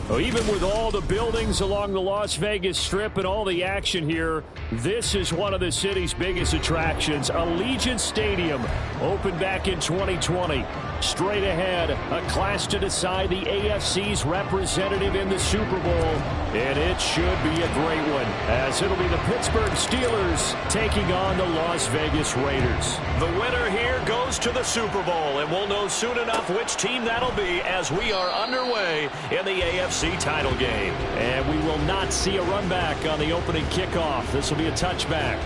Well, even with all the buildings along the Las Vegas Strip and all the action here, this is one of the city's biggest attractions. Allegiant Stadium opened back in 2020. Straight ahead, a clash to decide the AFC's representative in the Super Bowl. And it should be a great one, as it'll be the Pittsburgh Steelers taking on the Las Vegas Raiders. The winner here goes to the Super Bowl, and we'll know soon enough which team that'll be as we are underway in the AFC title game. And we will not see a run back on the opening kickoff. This will be a touchback.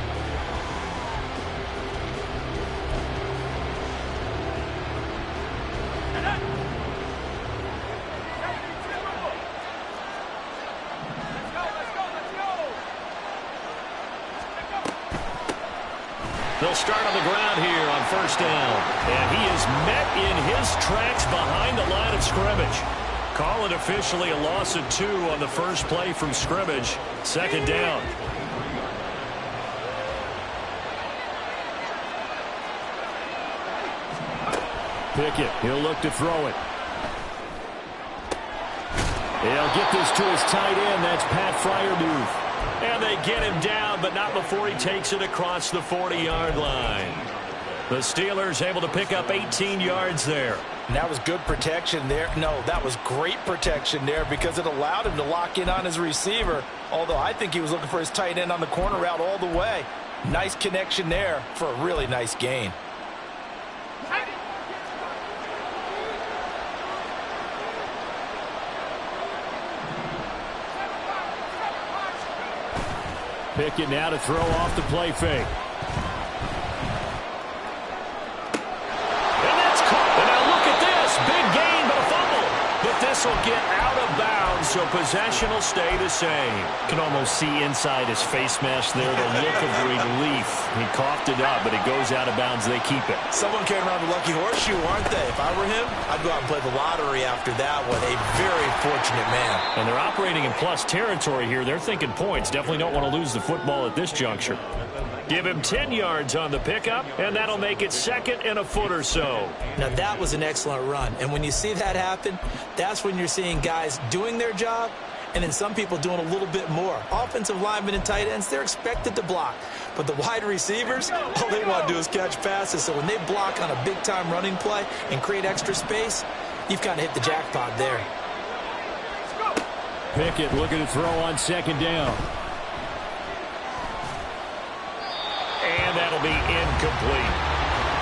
They'll start on the ground here on first down. And he is met in his tracks behind the line of scrimmage. Call it officially a loss of 2 on the first play from scrimmage. Second down. Pickett, he'll look to throw it. He'll get this to his tight end. That's Pat Freiermuth. And they get him down, but not before he takes it across the 40-yard line. The Steelers able to pick up 18 yards there. And that was good protection there. No, that was great protection there because it allowed him to lock in on his receiver, although I think he was looking for his tight end on the corner route all the way. Nice connection there for a really nice gain. Pickett now to throw off the play fake. And that's caught. And now look at this. Big gain, but a fumble. But this will get out of bounds, so possession will stay the same. You can almost see inside his face mask there, the look of relief. He coughed it up, but it goes out of bounds. They keep it. Someone came around the lucky horseshoe, aren't they? If I were him, I'd go out and play the lottery after that one. A very fortunate man. And they're operating in plus territory here. They're thinking points. Definitely don't want to lose the football at this juncture. Give him 10 yards on the pickup, and that'll make it second and a foot or so. Now, that was an excellent run. And when you see that happen, that's when you're seeing guys doing their job and then some people doing a little bit more. Offensive linemen and tight ends, they're expected to block. But the wide receivers, all they want to do is catch passes. So when they block on a big-time running play and create extra space, you've kind of hit the jackpot there. Pickett looking to throw on second down. And that'll be incomplete.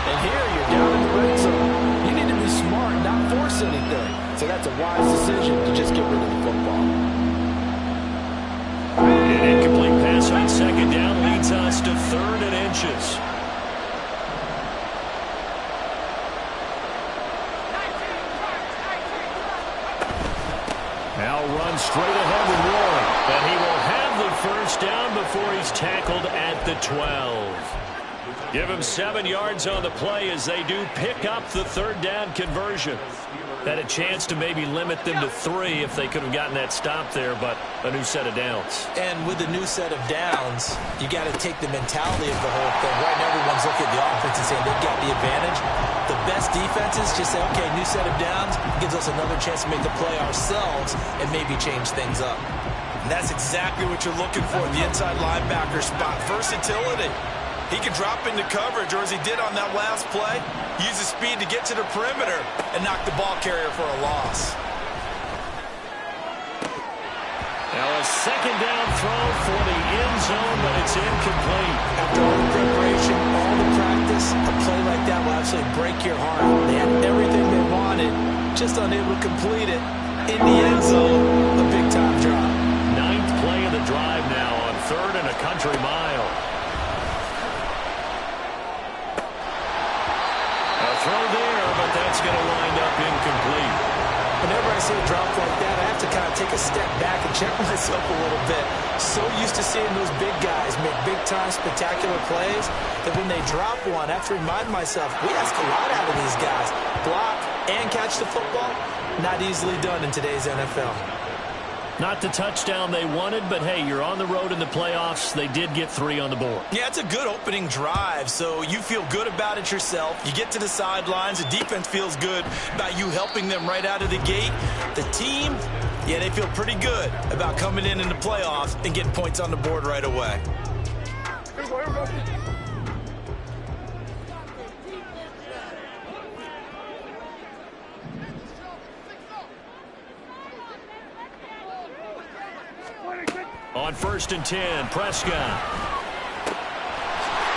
And here you're down in the red zone. You need to be smart, not force anything. So that's a wise decision to just get rid of the football. An incomplete pass on second down leads us to 3rd and inches. Now runs straight ahead with Warren. And he will have the first down before he's tackled at the 12. Give him 7 yards on the play as they do pick up the 3rd down conversion. Had a chance to maybe limit them to 3 if they could have gotten that stop there, but a new set of downs. And with the new set of downs, you got to take the mentality of the whole thing. Right now, everyone's looking at the offense and saying they've got the advantage. The best defenses just say, okay, new set of downs gives us another chance to make the play ourselves and maybe change things up. And that's exactly what you're looking for, the inside linebacker spot. Versatility. He can drop into coverage, or as he did on that last play, use his speed to get to the perimeter and knock the ball carrier for a loss. Now a second down throw for the end zone, but it's incomplete. After all the preparation, all the practice, a play like that will absolutely break your heart. They had everything they wanted, just unable to complete it. In the end zone, a big-time drop. Ninth play of the drive now on 3rd and a country mile. A throw there, but that's going to wind up incomplete. Whenever I see a drop like that, I have to kind of take a step back and check myself a little bit. So used to seeing those big guys make big-time spectacular plays that when they drop one, I have to remind myself, we ask a lot out of these guys. Block and catch the football, not easily done in today's NFL. Not the touchdown they wanted, but hey, you're on the road in the playoffs. They did get 3 on the board. Yeah, it's a good opening drive, so you feel good about it yourself. You get to the sidelines. The defense feels good about you helping them right out of the gate. The team, yeah, they feel pretty good about coming in the playoffs and getting points on the board right away. On 1st and 10, Prescott.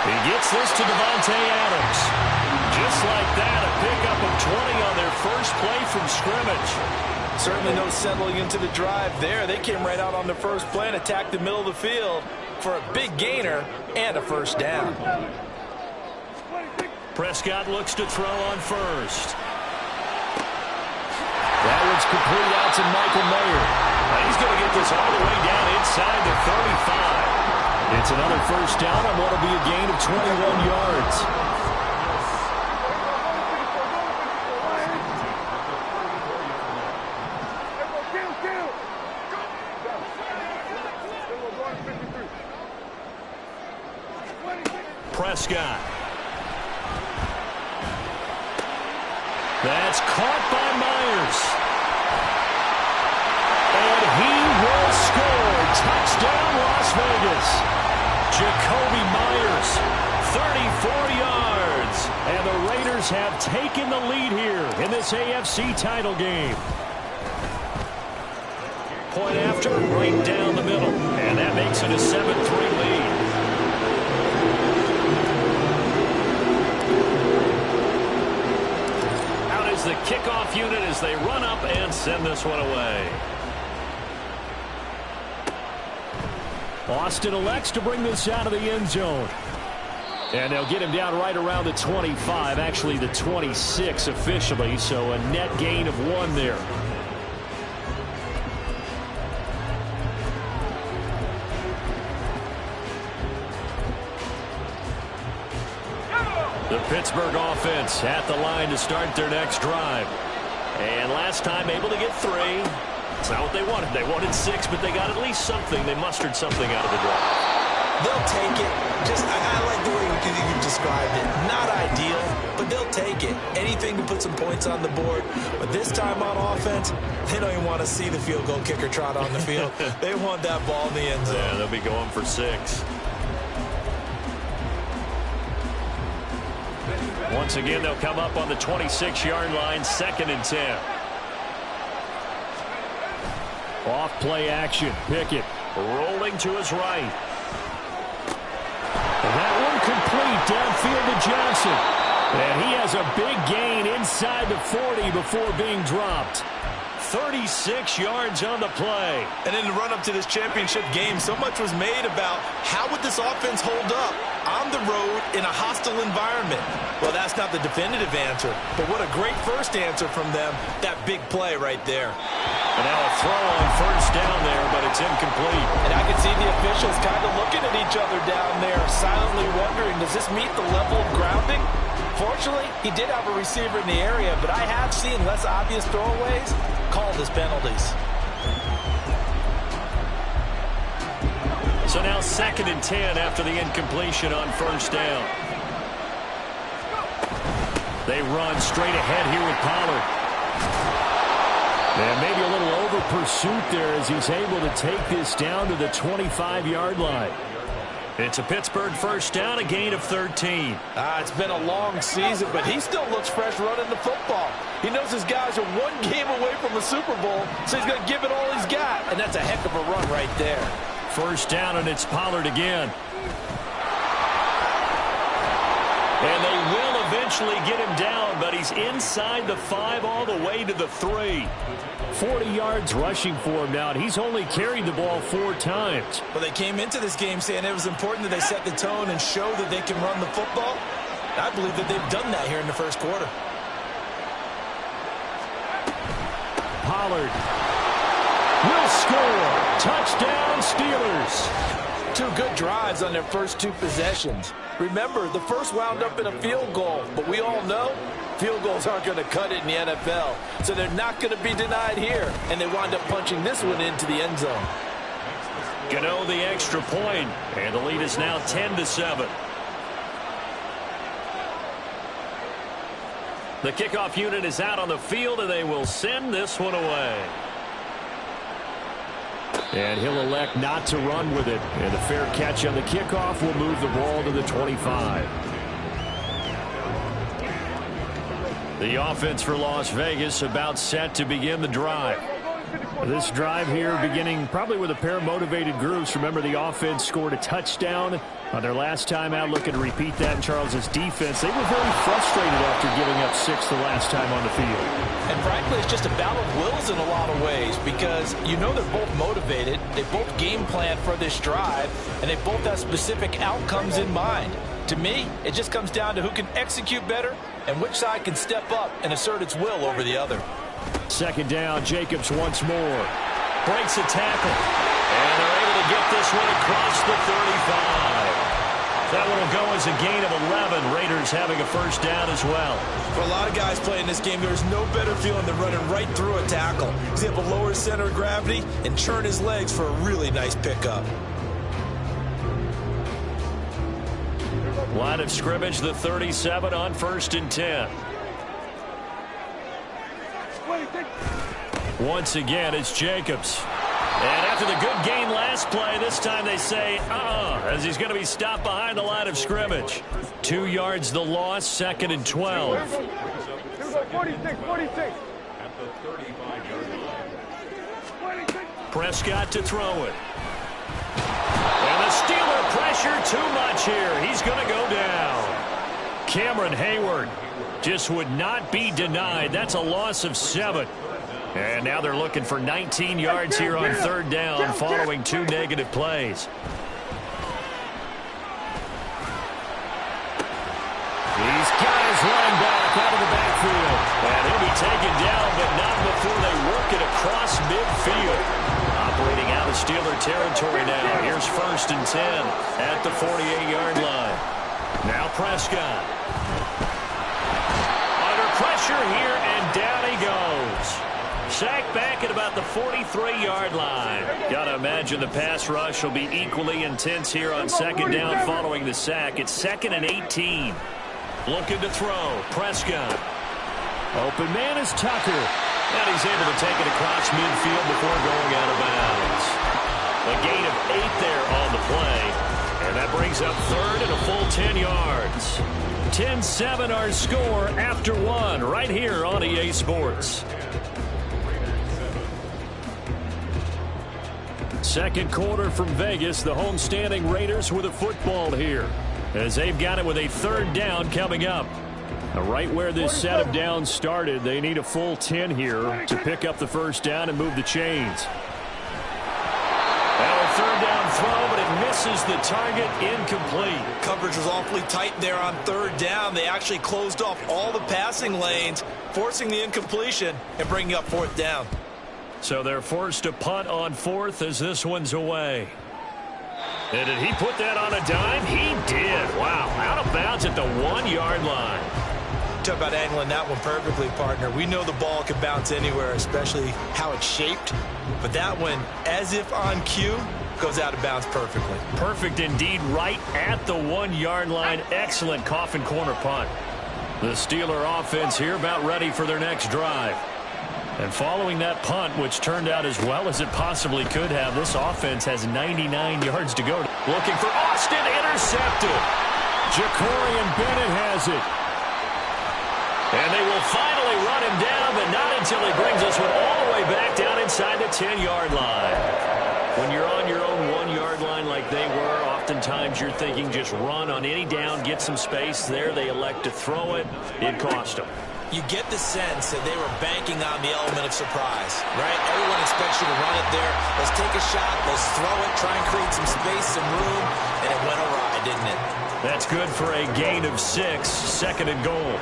He gets this to Devontae Adams. Just like that, a pickup of 20 on their first play from scrimmage. Certainly no settling into the drive there. They came right out on the first play and attacked the middle of the field for a big gainer and a first down. Prescott looks to throw on 1st. That one's complete out to Michael Mayer. He's going to get this all the way down inside the 35. It's another first down on what will be a gain of 21 yards. Prescott. That's caught by Myers. And he will score. Touchdown, Las Vegas. Jacoby Myers, 34 yards. And the Raiders have taken the lead here in this AFC title game. Point after, right down the middle. And that makes it a 7-3 lead. Out is the kickoff unit as they run up and send this one away. Austin elects to bring this out of the end zone. And they'll get him down right around the 25, actually the 26 officially, so a net gain of 1 there. The Pittsburgh offense at the line to start their next drive. And last time able to get 3. It's not what they wanted. They wanted 6, but they got at least something. They mustered something out of the drive. They'll take it. I like the way you described it. Not ideal, but they'll take it. Anything to put some points on the board. But this time on offense, they don't even want to see the field goal kicker trot on the field. They want that ball in the end zone. Yeah, they'll be going for 6. Once again, they'll come up on the 26-yard line, 2nd and 10. Off play action. Pickett rolling to his right. And that one complete downfield to Johnson. And he has a big gain inside the 40 before being dropped. 36 yards on the play. And in the run-up to this championship game, so much was made about how would this offense hold up on the road in a hostile environment. Well, that's not the definitive answer, but what a great first answer from them, that big play right there. And now a throw on 1st down there, but it's incomplete. And I can see the officials kind of looking at each other down there, silently wondering, does this meet the level of grounding? Fortunately, he did have a receiver in the area, but I have seen less obvious throwaways called as penalties. So now 2nd and 10 after the incompletion on 1st down. They run straight ahead here with Pollard. And maybe a little over pursuit there as he's able to take this down to the 25-yard line. It's a Pittsburgh first down, a gain of 13. It's been a long season, but he still looks fresh running the football. He knows his guys are 1 game away from a Super Bowl, so he's going to give it all he's he's got. And that's a heck of a run right there. First down, and it's Pollard again. And they will eventually get him down, but he's inside the 5 all the way to the 3. 40 yards rushing for him now, and he's only carried the ball 4 times. Well, they came into this game saying it was important that they set the tone and show that they can run the football. I believe that they've done that here in the first quarter. Pollard will score. Touchdown, Steelers. 2 good drives on their first 2 possessions. Remember, the first wound up in a field goal, but we all know field goals aren't going to cut it in the NFL, so they're not going to be denied here, and they wind up punching this one into the end zone. Gano the extra point, and the lead is now 10-7. The kickoff unit is out on the field, and they will send this one away. And he'll elect not to run with it. And a fair catch on the kickoff will move the ball to the 25. The offense for Las Vegas about set to begin the drive. This drive here beginning probably with a pair of motivated groups. Remember, the offense scored a touchdown on their last time out, looking to repeat that in Charles's defense. They were very frustrated after giving up 6 the last time on the field. And frankly, it's just a battle of wills in a lot of ways because you know they're both motivated, they both game plan for this drive, and they both have specific outcomes in mind. To me, it just comes down to who can execute better and which side can step up and assert its will over the other. Second down, Jacobs once more. Breaks a tackle. And they're able to get this one across the 35. That one will go as a gain of 11. Raiders having a first down as well. For a lot of guys playing this game, there's no better feeling than running right through a tackle. He's able to lower his center of gravity and churn his legs for a really nice pickup. Line of scrimmage, the 37 on 1st and 10. Once again, it's Jacobs. And after the good gain last play, this time they say, as he's going to be stopped behind the line of scrimmage. 2 yards the loss, 2nd and 12. 46. Prescott to throw it. And the Steeler pressure too much here. He's going to go down. Cameron Hayward just would not be denied. That's a loss of 7. And now they're looking for 19 yards here on 3rd down following 2 negative plays. He's got his running back out of the backfield. And he'll be taken down, but not before they work it across midfield. Operating out of Steeler territory now. Here's 1st and 10 at the 48-yard line. Now Prescott. Under pressure here, and down he goes. Sacked back at about the 43-yard line. Gotta imagine the pass rush will be equally intense here on 2nd down following the sack. It's 2nd and 18. Looking to throw. Prescott. Open man is Tucker. And he's able to take it across midfield before going out of bounds. A gain of 8 there on the play. And that brings up 3rd and a full 10 yards. 10-7 our score after 1 right here on EA Sports. Second quarter from Vegas. The homestanding Raiders with a football here, as they've got it with a 3rd down coming up. Now, right where this set of downs started, they need a full 10 here to pick up the first down and move the chains. Well, a 3rd down throw, but it misses the target, incomplete. Coverage was awfully tight there on 3rd down. They actually closed off all the passing lanes, forcing the incompletion and bringing up 4th down. So they're forced to punt on 4th as this one's away. And did he put that on a dime? He did. Wow, out of bounds at the 1-yard line. Talk about angling that one perfectly, partner. We know the ball can bounce anywhere, especially how it's shaped. But that one, as if on cue, goes out of bounds perfectly. Perfect indeed, right at the 1-yard line. Excellent coffin corner punt. The Steeler offense here about ready for their next drive. And following that punt, which turned out as well as it possibly could have, this offense has 99 yards to go. Looking for Austin, intercepted. Jacorian Bennett has it. And they will finally run him down but not until he brings this one all the way back down inside the 10-yard line. When you're on your own 1-yard line like they were, oftentimes you're thinking just run on any down, get some space. There they elect to throw it. It cost them. You get the sense that they were banking on the element of surprise, right? Everyone expects you to run it there. Let's take a shot. Let's throw it, try and create some space, some room, and it went awry, didn't it? That's good for a gain of 6, second and goal.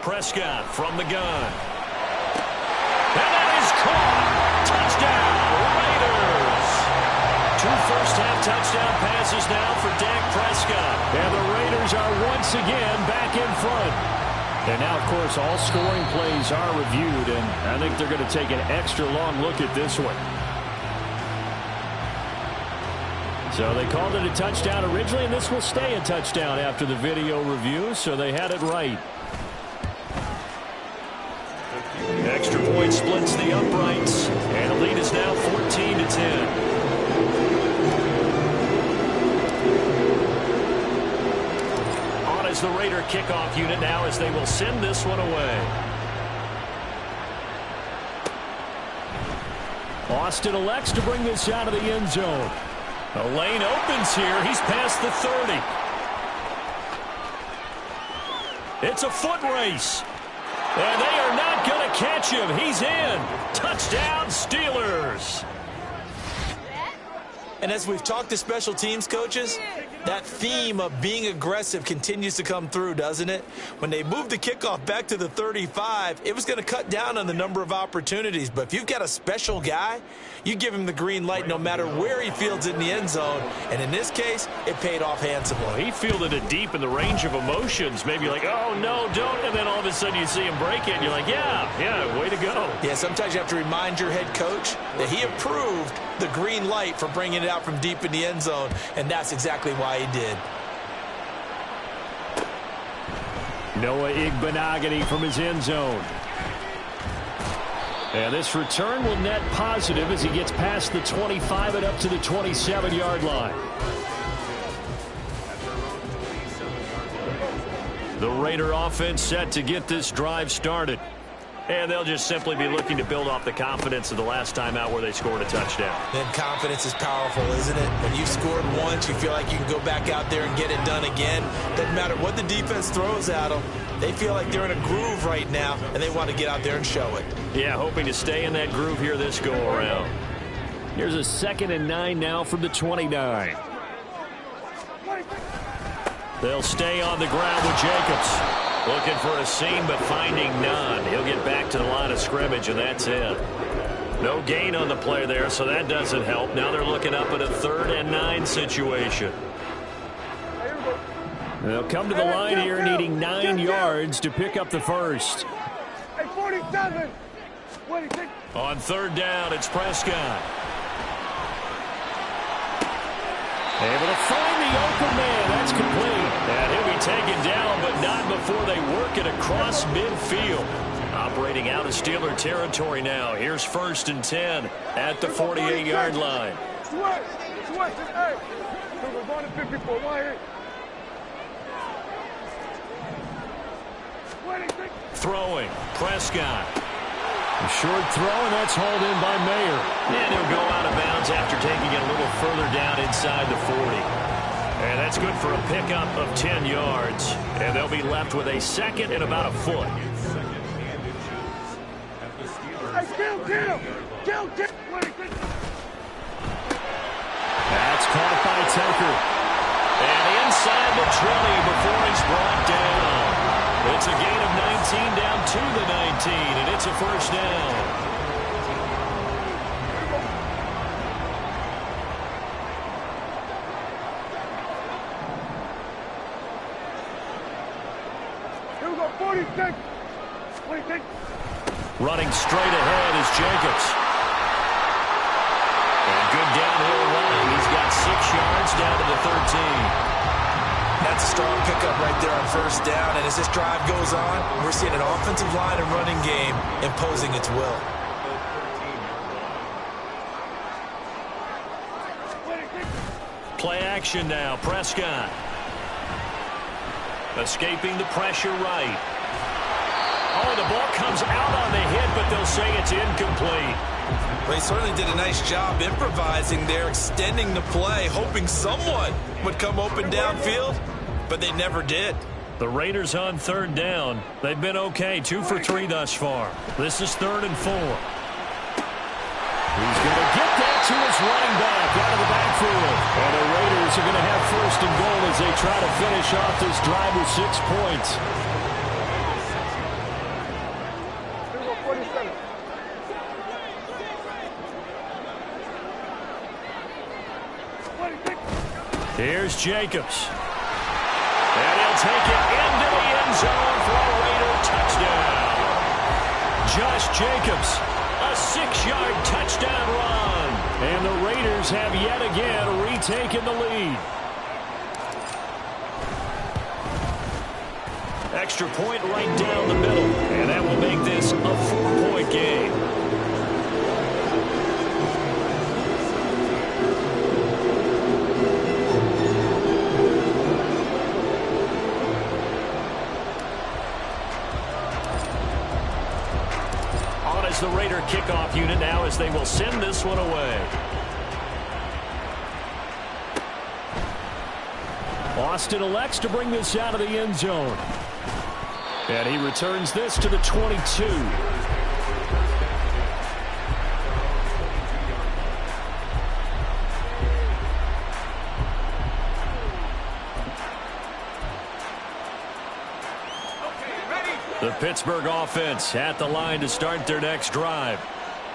Prescott from the gun. And that is caught. Touchdown, Raiders. 2 first-half touchdown passes now for Dak Prescott. And the Raiders are once again back in front. And now, of course, all scoring plays are reviewed, and I think they're going to take an extra long look at this one. So they called it a touchdown originally, and this will stay a touchdown after the video review, so they had it right. Extra point splits the uprights, and the lead is now 14-10. On is the Raider kickoff unit now as they will send this one away. Austin elects to bring this out of the end zone. A lane opens here. He's past the 30. It's a foot race. And they are not going to catch him. He's in. Touchdown, Steelers. And as we've talked to special teams coaches, that theme of being aggressive continues to come through, doesn't it? When they moved the kickoff back to the 35, it was going to cut down on the number of opportunities. But if you've got a special guy, you give him the green light no matter where he fields it in the end zone. And in this case, it paid off handsomely. He fielded it deep in the range of emotions. Maybe like, oh, no, don't. And then all of a sudden you see him break it. And you're like, yeah, way to go. Yeah, sometimes you have to remind your head coach that he approved the green light for bringing it out from deep in the end zone. And that's exactly why he did. Noah Igbenogany from his end zone. And this return will net positive as he gets past the 25 and up to the 27-yard line. The Raider offense set to get this drive started. And they'll just simply be looking to build off the confidence of the last time out where they scored a touchdown. Then confidence is powerful, isn't it? When you've scored once, you feel like you can go back out there and get it done again. Doesn't matter what the defense throws at them. They feel like they're in a groove right now, and they want to get out there and show it. Yeah, hoping to stay in that groove here this go-around. Here's a 2nd and 9 now from the 29. They'll stay on the ground with Jacobs. Looking for a seam, but finding none. He'll get back to the line of scrimmage, and that's it. No gain on the play there, so that doesn't help. Now they're looking up at a 3rd and 9 situation. They'll come to the line here needing 9 yards to pick up the first. Hey, 47. On 3rd down, it's Prescott. Able to find the open man. That's complete. And he'll be taken down, but not before they work it across midfield. Operating out of Steeler territory now. Here's 1st and 10 at the 48-yard line. Throwing, Prescott. A short throw, and that's hauled in by Mayer. And he'll go out of bounds after taking it a little further down inside the 40. And that's good for a pickup of 10 yards. And they'll be left with a 2nd and about a foot. That's caught by Tucker. And inside the 20 before he's brought down. It's a gain of 19 down to the 19, and it's a 1st down. Here we go, 46. Running straight ahead is Jacobs. And good downhill running. He's got 6 yards down to the 13. That's a strong pickup right there on 1st down. And as this drive goes on, we're seeing an offensive line and running game imposing its will. Play action now. Prescott. Escaping the pressure right. Oh, the ball comes out on the hit, but they'll say it's incomplete. Well, he certainly did a nice job improvising there, extending the play, hoping someone would come open downfield, but they never did. The Raiders on third down. They've been okay, 2 for 3 thus far. This is 3rd and 4. He's going to get that to his running back out of the backfield. And the Raiders are going to have 1st and goal as they try to finish off this drive with 6 points. Here's Jacobs. And he'll take it into the end zone for a Raider touchdown. Josh Jacobs, a 6-yard touchdown run. And the Raiders have yet again retaken the lead. Extra point right down the middle. And that will make this a 4-point game. The Raider kickoff unit now as they will send this one away. Austin elects to bring this out of the end zone. And he returns this to the 22. The Pittsburgh offense at the line to start their next drive.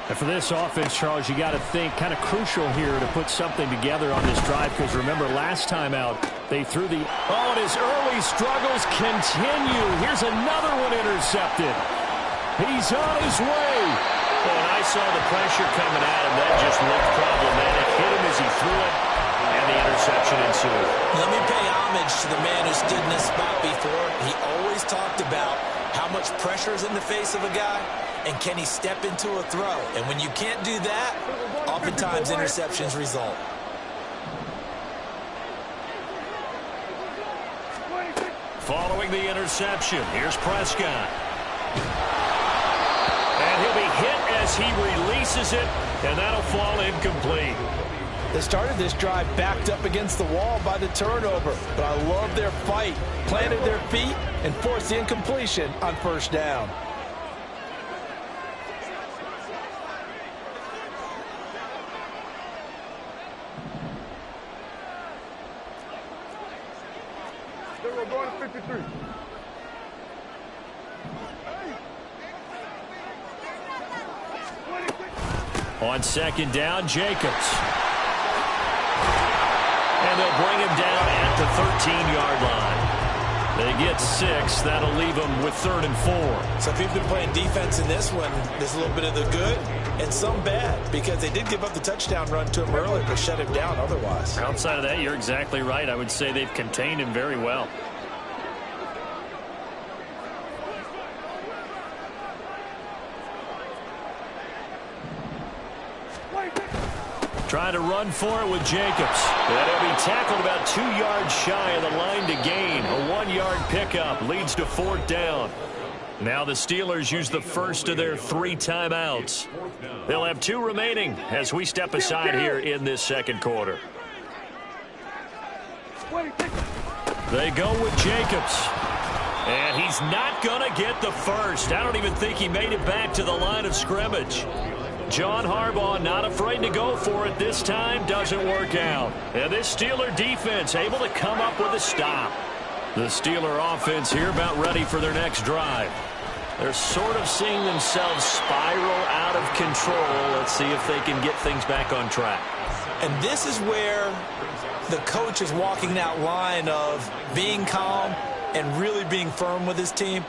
And for this offense, Charles, you got to think kind of crucial here to put something together on this drive, because remember last time out they threw the... Oh, and his early struggles continue. Here's another one intercepted. He's on his way. Oh, and I saw the pressure coming at him. That just looked problematic. Hit him as he threw it, and the interception ensued. Let me pay homage to the man who stood in this spot before. He always talked about how much pressure is in the face of a guy, and can he step into a throw? And when you can't do that, oftentimes interceptions result. Following the interception, here's Prescott. And he'll be hit as he releases it, and that'll fall incomplete. They started this drive backed up against the wall by the turnover, but I love their fight, planted their feet, and forced the incompletion on 1st down. We're going to 53. On 2nd down, Jacobs. And they'll bring him down at the 13-yard line. They get 6. That'll leave them with 3rd and 4. So if you've been playing defense in this one, there's a little bit of the good and some bad, because they did give up the touchdown run to him earlier, but shut him down otherwise. Outside of that, you're exactly right. I would say they've contained him very well. Trying to run for it with Jacobs. And he'll be tackled about 2 yards shy of the line to gain. A 1-yard pickup leads to 4th down. Now the Steelers use the first of their 3 timeouts. They'll have 2 remaining as we step aside here in this 2nd quarter. They go with Jacobs. And he's not going to get the first. I don't even think he made it back to the line of scrimmage. John Harbaugh not afraid to go for it this time. Doesn't work out. And this Steeler defense able to come up with a stop. The Steeler offense here about ready for their next drive. They're sort of seeing themselves spiral out of control. Let's see if they can get things back on track. And this is where the coach is walking that line of being calm and really being firm with his team.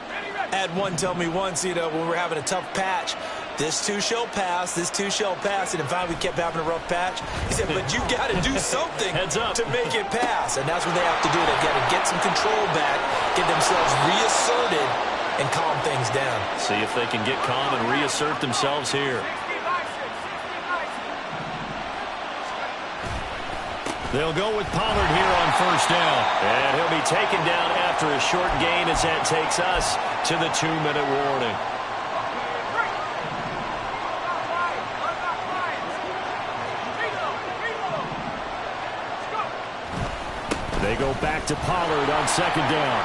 I had one tell me once, when we're having a tough patch, this too shall pass, this too shall pass. And finally we kept having a rough patch. He said, but you got to do something to make it pass. And that's what they have to do. They got to get some control back, get themselves reasserted, and calm things down. See if they can get calm and reassert themselves here. They'll go with Pollard here on first down. And he'll be taken down after a short gain as that takes us to the 2-minute warning. They go back to Pollard on second down.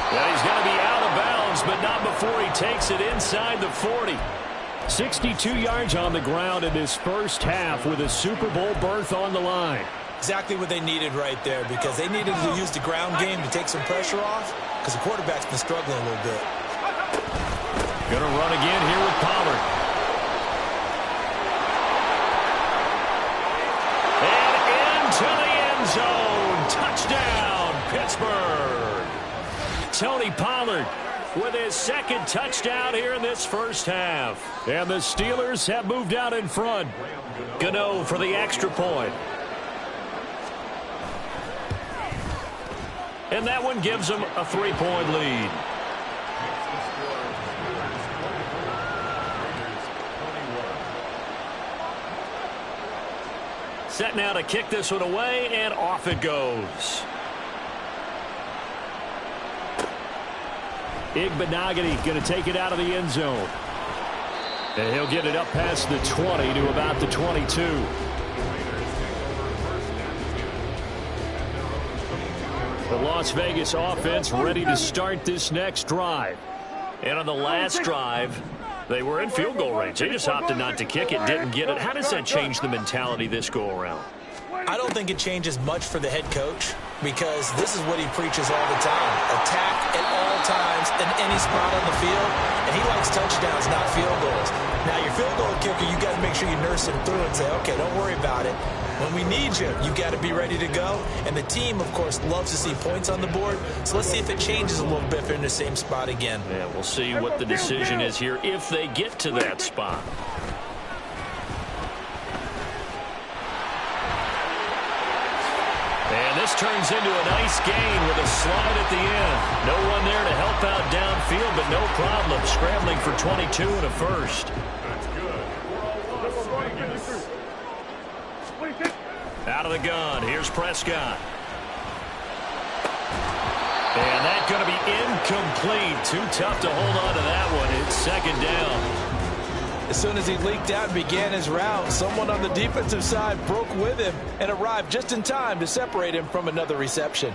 Well, he's going to be out of bounds, but not before he takes it inside the 40. 62 yards on the ground in his first half with a Super Bowl berth on the line. Exactly what they needed right there, because they needed to use the ground game to take some pressure off, because the quarterback's been struggling a little bit. Going to run again here with Pollard. And into the end zone. Touchdown, Pittsburgh. Tony Pollard with his second touchdown here in this first half. And the Steelers have moved out in front. Gano for the extra point. And that one gives them a 3-point lead. Set now to kick this one away, and off it goes. Igbenogany going to take it out of the end zone. And he'll get it up past the 20 to about the 22. The Las Vegas offense ready to start this next drive. And on the last drive, they were in field goal range. They just opted not to kick it, didn't get it. How does that change the mentality this go around? I don't think it changes much for the head coach, because this is what he preaches all the time. Attack at all times in any spot on the field, and he likes touchdowns, not field goals. Now, your field goal kicker, you got to make sure you nurse him through and say, okay, don't worry about it. When we need you, you got to be ready to go. And the team, of course, loves to see points on the board. So let's see if it changes a little bit if they're in the same spot again. Yeah, we'll see what the decision is here if they get to that spot. And this turns into a nice gain with a slide at the end. No one there to help out downfield, but no problem scrambling for 22 and a first. Out of the gun, here's Prescott. And that's going to be incomplete. Too tough to hold on to that one. It's second down. As soon as he leaked out and began his route, someone on the defensive side broke with him and arrived just in time to separate him from another reception.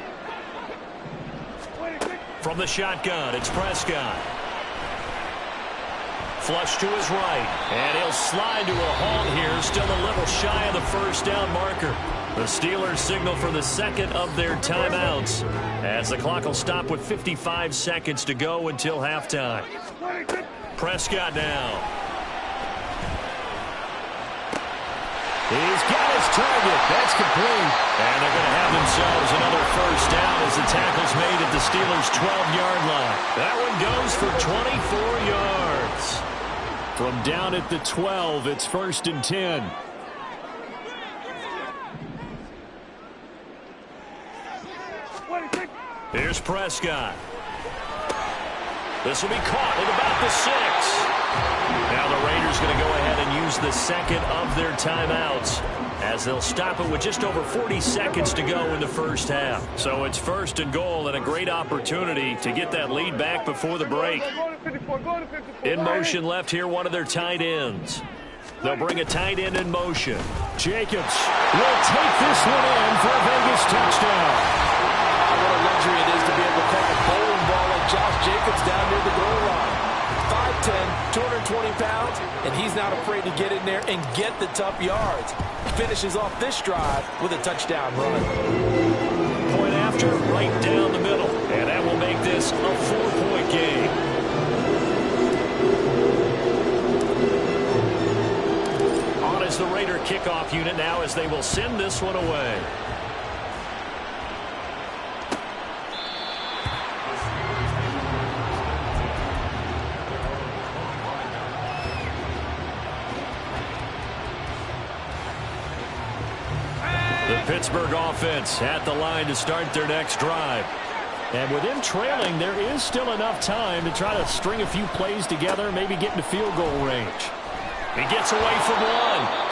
From the shotgun, it's Prescott. Flush to his right, and he'll slide to a halt here, still a little shy of the first down marker. The Steelers signal for the second of their timeouts, as the clock will stop with 55 seconds to go until halftime. Prescott now. He's got his target. That's complete. And they're going to have themselves another first down as the tackle's made at the Steelers' 12-yard line. That one goes for 24 yards. From down at the 12, it's 1st and 10. Here's Prescott. This will be caught at about the 6. Now the Raiders going to go ahead and use the second of their timeouts, as they'll stop it with just over 40 seconds to go in the first half. So it's 1st and goal, and a great opportunity to get that lead back before the break. In motion left here, one of their tight ends. They'll bring a tight end in motion. Jacobs will take this one in for a Vegas touchdown. What a luxury it is to be able to call a bowling ball like Josh Jacobs down near the goal line. 5'10", 220 pounds, and he's not afraid to get in there and get the tough yards. Finishes off this drive with a touchdown run. Point after, right down the middle. And that will make this a 4-point game. On is the Raider kickoff unit now, as they will send this one away. Pittsburgh offense at the line to start their next drive. And with them trailing, there is still enough time to try to string a few plays together, maybe get into field goal range. He gets away from one.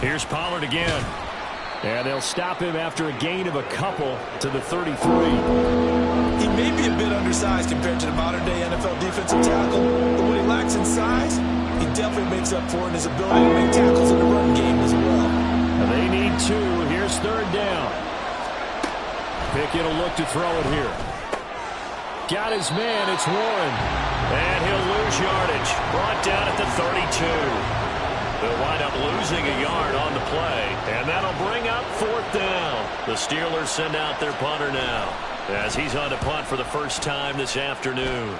Here's Pollard again. And they'll stop him after a gain of a couple to the 33. He may be a bit undersized compared to the modern-day NFL defensive tackle, but when he lacks in size, he definitely makes up for it in his ability to make tackles in the run game as well. They need 2. Here's third down. Pickett will look to throw it here. Got his man. It's Warren. And he'll lose yardage. Brought down at the 32. They'll wind up losing a yard on the play. And that'll bring up fourth down. The Steelers send out their punter now, as he's on to punt for the first time this afternoon.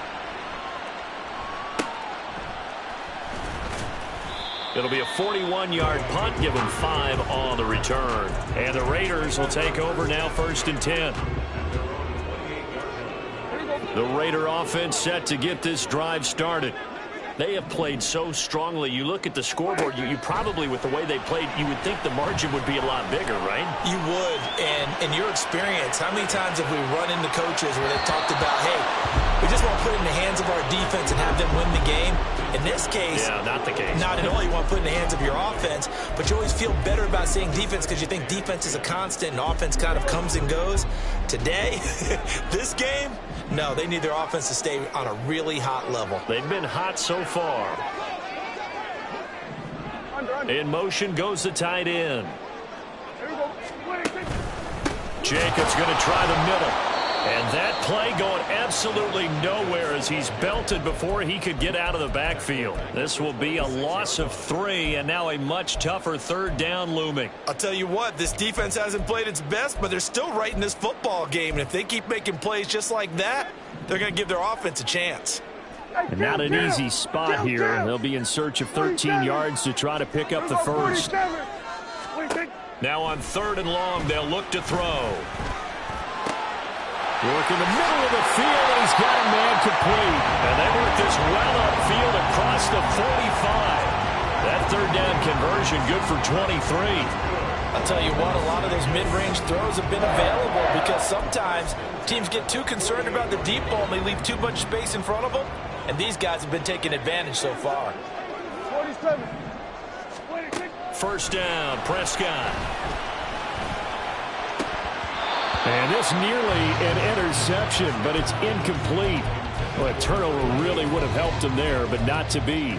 It'll be a 41-yard punt, give them 5 on the return. And the Raiders will take over now, 1st and 10. The Raider offense set to get this drive started. They have played so strongly. You look at the scoreboard, you probably, with the way they played, you would think the margin would be a lot bigger, right? You would. And in your experience, how many times have we run into coaches where they've talked about, hey, we just want to put it in the hands of our defense and have them win the game? In this case, yeah, not the case. Not at all. You want to put it in the hands of your offense, but you always feel better about saying defense because you think defense is a constant and offense kind of comes and goes. Today, this game, no, they need their offense to stay on a really hot level. They've been hot so far. In motion goes the tight end. Jacobs going to try the middle. And that play going absolutely nowhere as he's belted before he could get out of the backfield. This will be a loss of 3, and now a much tougher third down looming. I'll tell you what, this defense hasn't played its best, but they're still right in this football game. And if they keep making plays just like that, they're going to give their offense a chance. And not an easy spot here. They'll be in search of 13 yards to try to pick up the first. Now on 3rd and long, they'll look to throw. Work in the middle of the field, and he's got a man complete. And they work this well upfield across the 45. That third down conversion good for 23. I'll tell you what, a lot of those mid-range throws have been available because sometimes teams get too concerned about the deep ball and they leave too much space in front of them. And these guys have been taking advantage so far. 27. 1st down, Prescott. And this nearly an interception, but it's incomplete. Well, a turnover really would have helped him there, but not to be.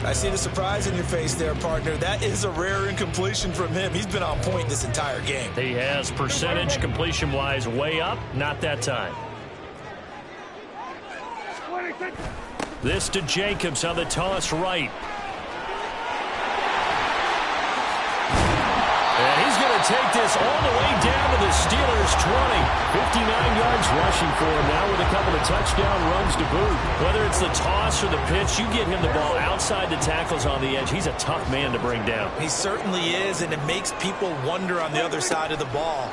I see the surprise in your face there, partner. That is a rare incompletion from him. He's been on point this entire game. He has percentage completion-wise way up, not that time. This to Jacobs on the toss right. And he's going to take this all the way down to the Steelers' 20. 59 yards rushing for him now with a couple of touchdown runs to boot. Whether it's the toss or the pitch, you get him the ball outside the tackles on the edge. He's a tough man to bring down. He certainly is, and it makes people wonder on the other side of the ball.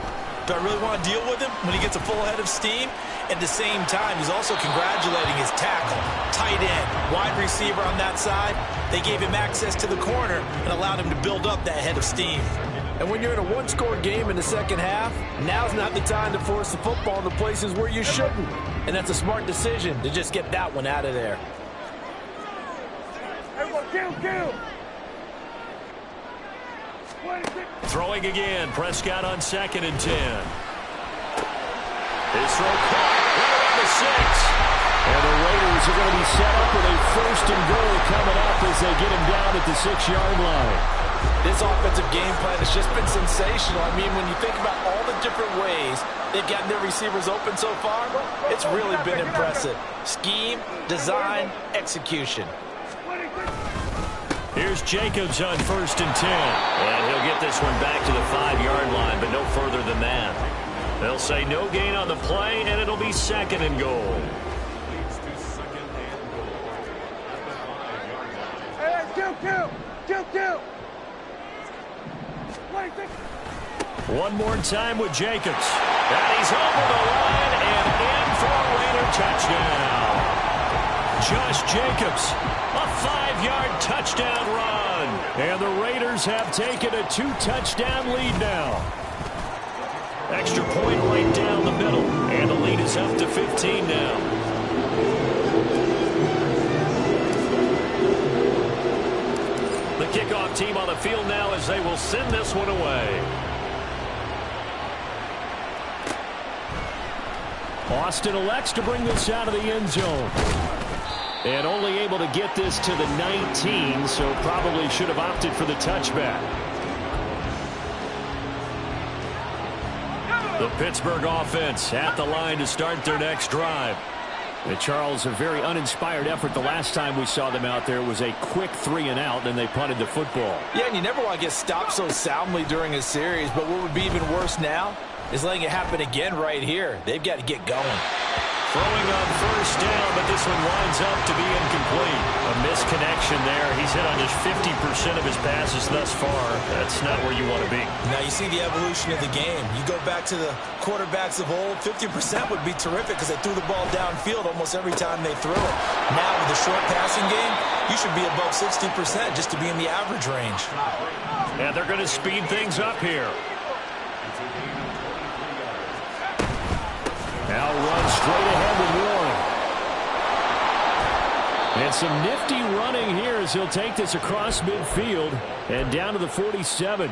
Do I really want to deal with him when he gets a full head of steam? At the same time, he's also congratulating his tackle, tight end, wide receiver on that side. They gave him access to the corner and allowed him to build up that head of steam. And when you're in a one-score game in the second half, now's not the time to force the football in the places where you shouldn't. And that's a smart decision to just get that one out of there. Kill. Throwing again, Prescott on 2nd and 10. His throw caught right around the 6. And the Raiders are going to be set up with a 1st and goal coming up as they get him down at the 6-yard line. This offensive game plan has just been sensational. I mean, when you think about all the different ways they've gotten their receivers open so far, it's really been impressive. Scheme, design, execution. Here's Jacobs on 1st and 10. And he'll get this one back to the 5-yard line, but no further than that. They'll say no gain on the play, and it'll be 2nd and goal. Kill. One more time with Jacobs. And he's over the line and in for a Raider touchdown. Josh Jacobs, a 5-yard touchdown run. And the Raiders have taken a 2-touchdown lead now. Extra point right down the middle. And the lead is up to 15 now. The kickoff team on the field now as they will send this one away. Austin elects to bring this out of the end zone. And only able to get this to the 19, so probably should have opted for the touchback. The Pittsburgh offense at the line to start their next drive. And Charles, a very uninspired effort the last time we saw them out there. It was a quick 3-and-out, and they punted the football. Yeah, and you never want to get stopped so soundly during a series, but what would be even worse now is letting it happen again right here. They've got to get going. Throwing on first down, but this one winds up to be incomplete. A misconnection there. He's hit on just 50% of his passes thus far. That's not where you want to be. Now you see the evolution of the game. You go back to the quarterbacks of old, 50% would be terrific because they threw the ball downfield almost every time they threw it. Now with the short passing game, you should be above 60% just to be in the average range. And they're going to speed things up here. Now run straight ahead with Warren. And some nifty running here as he'll take this across midfield and down to the 47.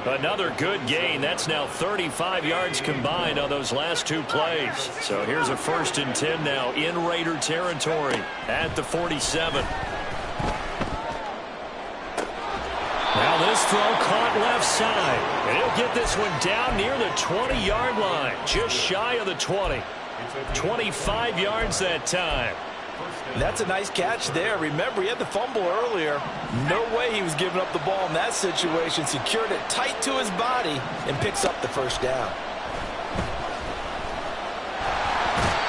Another good gain. That's now 35 yards combined on those last two plays. So here's a 1st and 10 now in Raider territory at the 47. Now this throw caught left side. And he'll get this one down near the 20-yard line. Just shy of the 20. 25 yards that time. That's a nice catch there. Remember, he had the fumble earlier. No way he was giving up the ball in that situation. Secured it tight to his body and picks up the first down.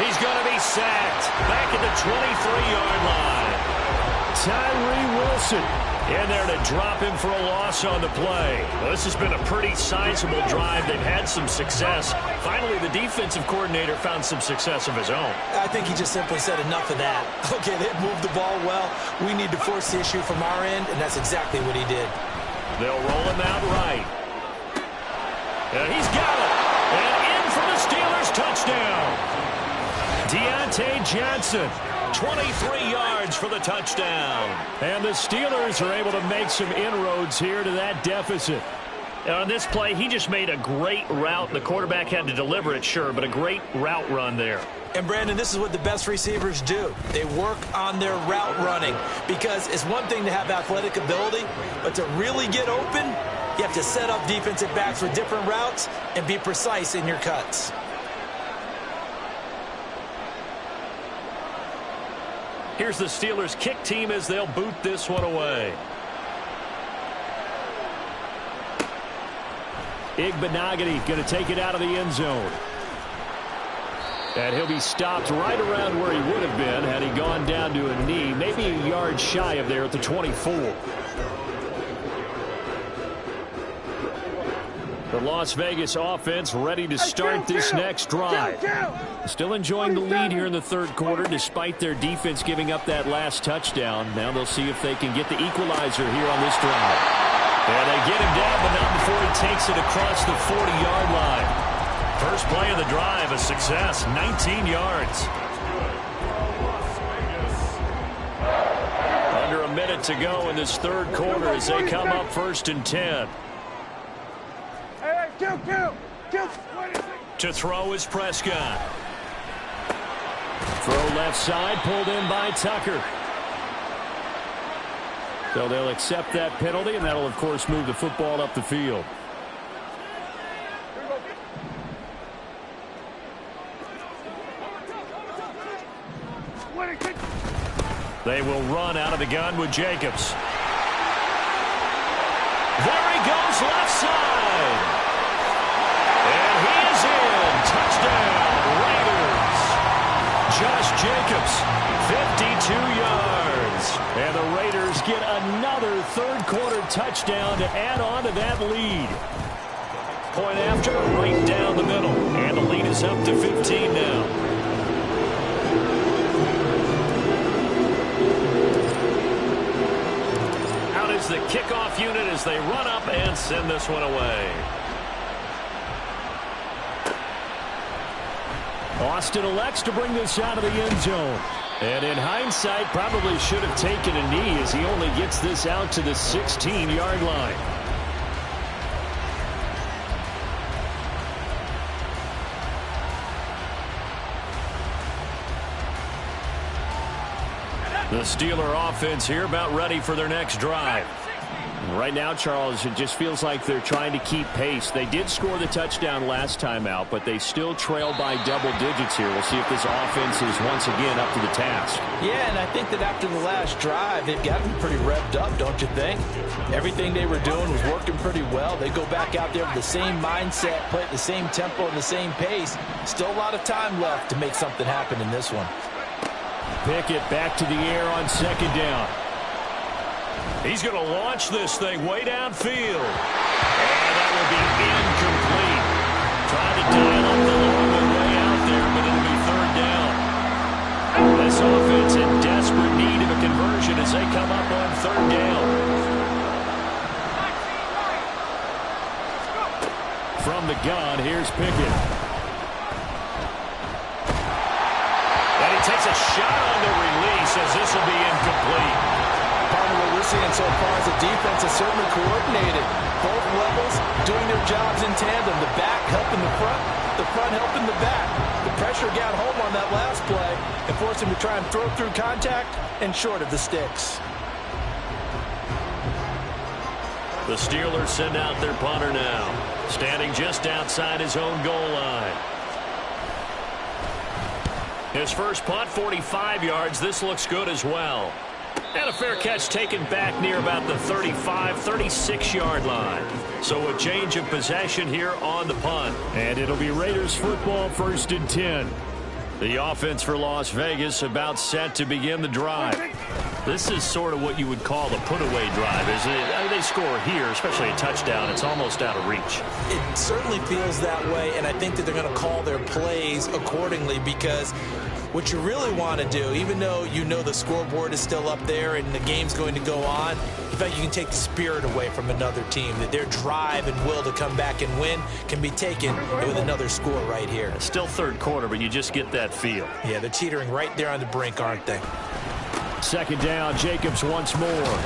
He's going to be sacked. Back at the 23-yard line. Tyree Wilson in there to drop him for a loss on the play. Well, this has been a pretty sizable drive. They've had some success. Finally, the defensive coordinator found some success of his own. I think he just simply said enough of that. Okay, they've moved the ball well. We need to force the issue from our end, and that's exactly what he did. They'll roll him out right. And he's got it. And in for the Steelers touchdown. Deontay Johnson. 23 yards for the touchdown. And the Steelers are able to make some inroads here to that deficit. And on this play, he just made a great route. The quarterback had to deliver it, sure, but a great route run there. And, Brandon, this is what the best receivers do. They work on their route running because it's one thing to have athletic ability, but to really get open, you have to set up defensive backs with different routes and be precise in your cuts. Here's the Steelers kick team as they'll boot this one away. Igbenogany going to take it out of the end zone. And he'll be stopped right around where he would have been had he gone down to a knee, maybe a yard shy of there at the 24. The Las Vegas offense ready to start this next drive. Still enjoying the lead here in the third quarter despite their defense giving up that last touchdown. Now they'll see if they can get the equalizer here on this drive. And they get him down, but not before he takes it across the 40-yard line. First play of the drive, a success, 19 yards. Under a minute to go in this third quarter as they come up 1st and 10. To throw is Prescott. Throw left side, pulled in by Tucker. So they'll accept that penalty, and that'll, of course, move the football up the field. They will run out of the gun with Jacobs. There he goes left side. And he is in. Touchdown, Raiders. Josh Jacobs, 52 yards. And the Raiders get another third-quarter touchdown to add on to that lead. Point after, right down the middle. And the lead is up to 15 now. Out is the kickoff unit as they run up and send this one away. Austin elects to bring this out of the end zone. And in hindsight, probably should have taken a knee as he only gets this out to the 16-yard line. The Steeler offense here about ready for their next drive. Right now, Charles, it just feels like they're trying to keep pace. They did score the touchdown last time out, but they still trail by double digits here. We'll see if this offense is once again up to the task. Yeah, and I think that after the last drive, they've gotten pretty revved up, don't you think? Everything they were doing was working pretty well. They go back out there with the same mindset, play at the same tempo and the same pace. Still a lot of time left to make something happen in this one. Pickett back to the air on second down. He's going to launch this thing way downfield. And that will be incomplete. Trying to dial up the long way out there, but it'll be third down. This offense in desperate need of a conversion as they come up on third down. From the gun, here's Pickett. And he takes a shot on the release as this will be incomplete. Part of what we're seeing so far is the defense is certainly coordinated. Both levels doing their jobs in tandem. The back helping the front helping the back. The pressure got home on that last play and forced him to try and throw through contact and short of the sticks. The Steelers send out their punter now, standing just outside his own goal line. His first punt, 45 yards. This looks good as well. And a fair catch taken back near about the 35, 36-yard line. So a change of possession here on the punt. And it'll be Raiders football, 1st and 10. The offense for Las Vegas about set to begin the drive. This is sort of what you would call a put-away drive, isn't it? I mean, they score here, especially a touchdown. It's almost out of reach. It certainly feels that way, and I think that they're going to call their plays accordingly because what you really want to do, even though you know the scoreboard is still up there and the game's going to go on, in fact, you can take the spirit away from another team, that their drive and will to come back and win can be taken with another score right here. It's still third quarter, but you just get that feel. Yeah, they're teetering right there on the brink, aren't they? Second down, Jacobs once more.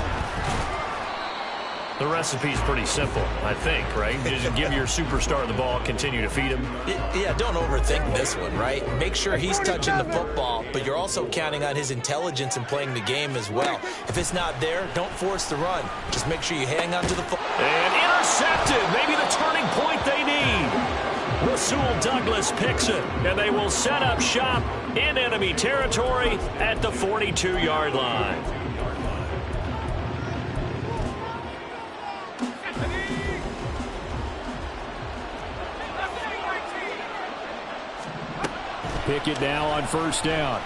The recipe's pretty simple, I think, right? Just give your superstar the ball, continue to feed him. Yeah, don't overthink this one, right? Make sure he's touching the football, but you're also counting on his intelligence in playing the game as well. If it's not there, don't force the run. Just make sure you hang on to the football. And intercepted, maybe the turning point they need. Rasul Douglas picks it, and they will set up shop in enemy territory at the 42-yard line. Pickett now on first down.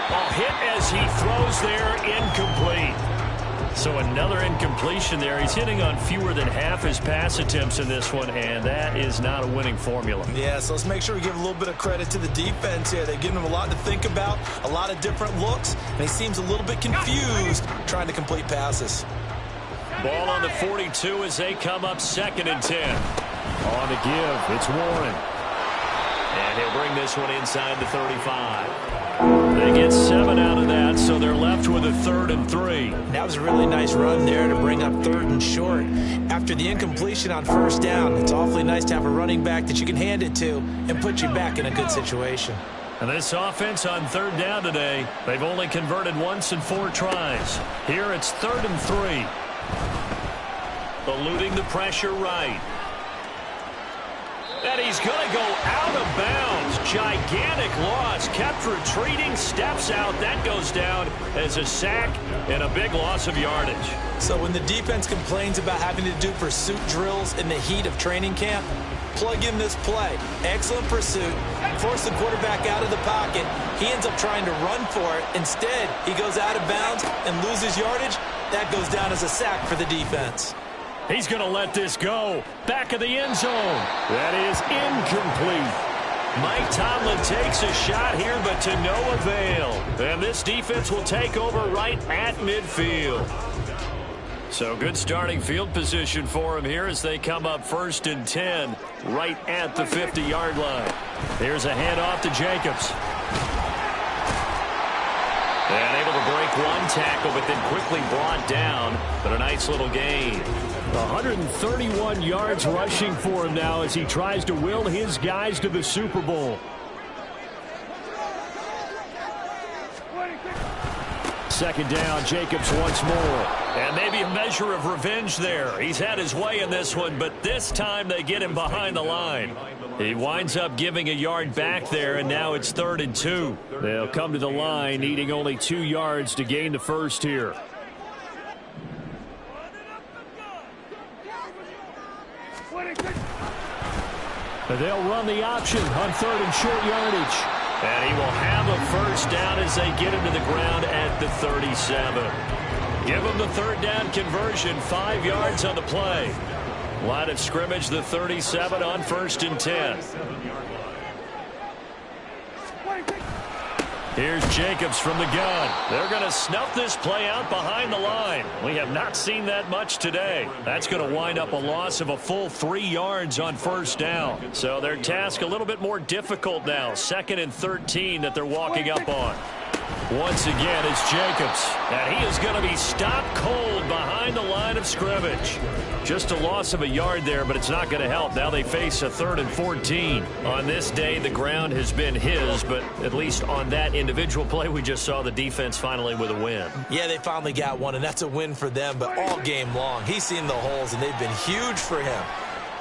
A hit as he throws there, incomplete. So another incompletion there. He's hitting on fewer than half his pass attempts in this one, and that is not a winning formula. Yeah, so let's make sure we give a little bit of credit to the defense here. They've given him a lot to think about, a lot of different looks, and he seems a little bit confused trying to complete passes. Ball on the 42 as they come up 2nd and 10. On the give, it's Warren. And he'll bring this one inside the 35. They get 7 out of that, so they're left with a 3rd and 3. That was a really nice run there to bring up 3rd and short. After the incompletion on first down, it's awfully nice to have a running back that you can hand it to and put you back in a good situation. And this offense on 3rd down today, they've only converted once in 4 tries. Here it's 3rd and 3. Eluding the pressure right. And he's going to go out of bounds. Gigantic loss. Kept retreating. Steps out. That goes down as a sack and a big loss of yardage. So when the defense complains about having to do pursuit drills in the heat of training camp, plug in this play. Excellent pursuit. Force the quarterback out of the pocket. He ends up trying to run for it. Instead, he goes out of bounds and loses yardage. That goes down as a sack for the defense. He's going to let this go. Back of the end zone. That is incomplete. Mike Tomlin takes a shot here, but to no avail. And this defense will take over right at midfield. So good starting field position for him here as they come up 1st and 10 right at the 50-yard line. Here's a handoff to Jacobs. tackle, but then quickly brought down. But a nice little gain. 131 yards rushing for him now as he tries to will his guys to the Super Bowl. Second down, Jacobs once more. And maybe a measure of revenge there. He's had his way in this one, but this time they get him behind the line. He winds up giving a yard back there, and now it's 3rd and 2. They'll come to the line, needing only 2 yards to gain the first here. They'll run the option on 3rd and short yardage. And he will have a first down as they get him to the ground at the 37. Give him the 3rd down conversion, 5 yards on the play. Line of scrimmage, the 37 on 1st and 10. Here's Jacobs from the gun. They're going to snuff this play out behind the line. We have not seen that much today. That's going to wind up a loss of a full 3 yards on 1st down. So their task a little bit more difficult now. 2nd and 13 that they're walking up on. Once again, it's Jacobs. And he is going to be stopped cold behind the line of scrimmage. Just a loss of a yard there, but it's not going to help. Now they face a 3rd and 14. On this day, the ground has been his, but at least on that individual play, we just saw the defense finally with a win. Yeah, they finally got one, and that's a win for them, but all game long, he's seen the holes, and they've been huge for him.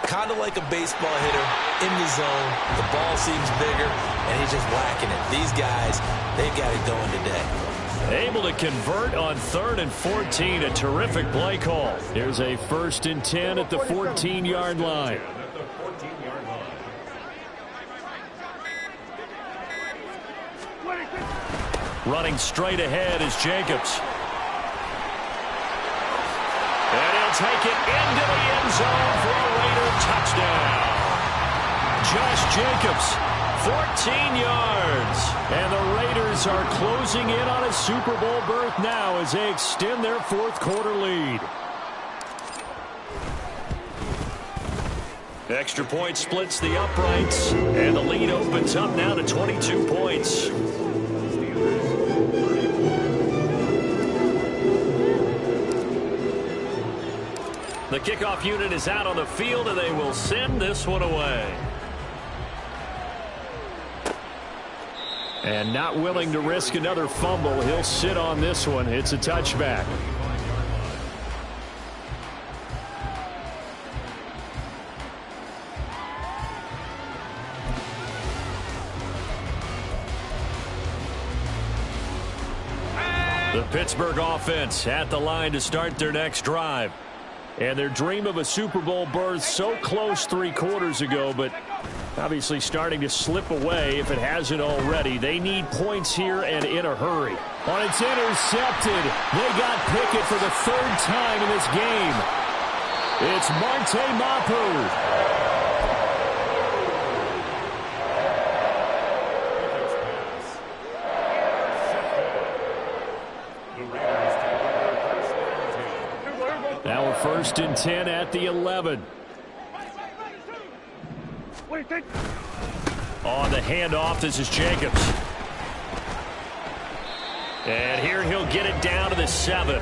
Kind of like a baseball hitter in the zone. The ball seems bigger, and he's just whacking it. These guys, they've got it going today. Able to convert on 3rd and 14. A terrific play call. Here's a 1st and 10 at the 14-yard line. Running straight ahead is Jacobs. And he'll take it into the end zone for a Raider touchdown. Josh Jacobs, 14 yards. And the Raiders are closing in on a Super Bowl berth now as they extend their 4th quarter lead. Extra point splits the uprights, and the lead opens up now to 22 points. The kickoff unit is out on the field, and they will send this one away. And not willing to risk another fumble, he'll sit on this one. It's a touchback. The Pittsburgh offense at the line to start their next drive. And their dream of a Super Bowl berth so close 3 quarters ago, but obviously starting to slip away if it hasn't already. They need points here and in a hurry. On it's intercepted. They got Pickett for the 3rd time in this game. It's Marte Mapu. Now a 1st and 10 at the 11. On the handoff, this is Jacobs. And here he'll get it down to the 7.